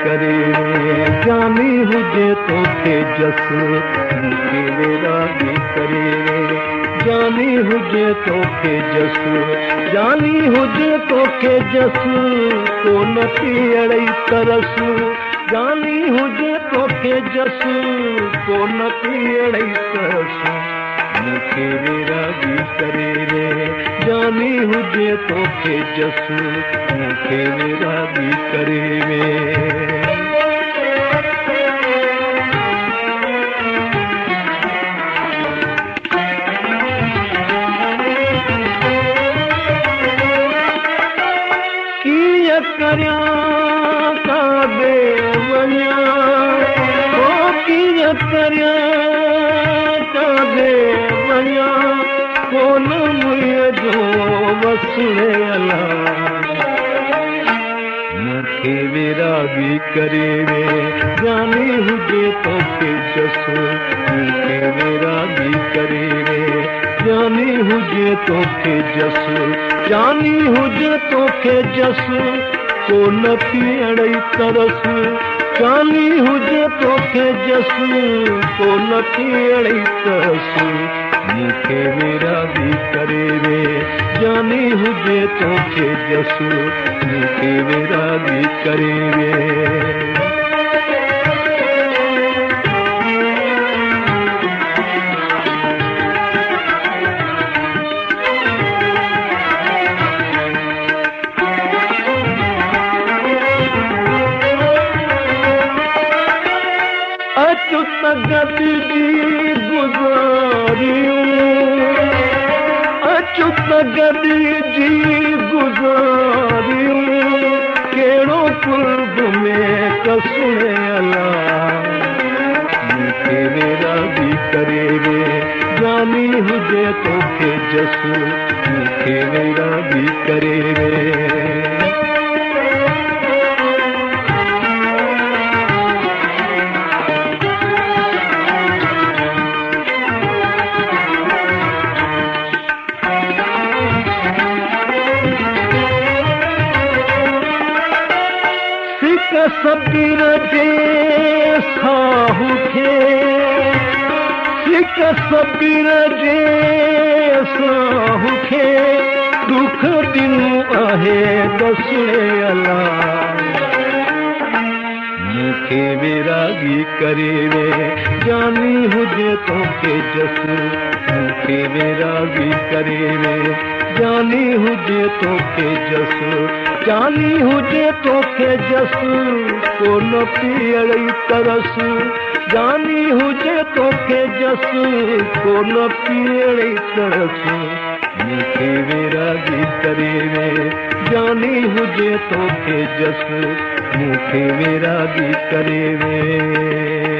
करे जानी हुजे तोखे जस मूंखे वैरागी करे जानी हुजे तोखे जस जानी हुजे तोखे जस को न पीअड़ई तरस जानी हुजे तोखे जस को न पीअड़ई तरस मूंखे वैरागी करे जानी हुजे तोखे जस मूंखे वैरागी करे करियां काबे वञा ओ कीअं करियां काबे वञा कोन मुंहिंजो जो वसुड़े अला मूंखे वैरागी करे जानी हुजे तोखे जस मूंखे वैरागी करे जानी हुजे तोखे जस जानी हुजे तोखे जस को न पीअड़ई तरस जानी हुजे तोखे जस को न पीअड़ई तरस मूंखे वैरागी करे जानी हुजे तोखे जस मूंखे वैरागी करे अचुत जी गुज़ारियूं अचुत जी गुज़ारियूं कहिड़ो कुर्ब में कसुणे अला मूंखे वैरागी करे जानी हुजे तोखे जस मूंखे वैरागी करे सबीर जे साहू खे सिक सबीर जे साहू खे दुख ॾिनो आहे दसणे अला मूंखे वैरागी करे जानी हुजे तोखे जस मूंखे वैरागी करे जानी हुजे तोखे जस जानी हुजे तोखे जस को न पीअड़ई तरस जानी हुजे तोखे जस को न पीअड़ई तरस मूंखे वैरागी करे जानी हुजे तोखे जस मूंखे वैरागी करे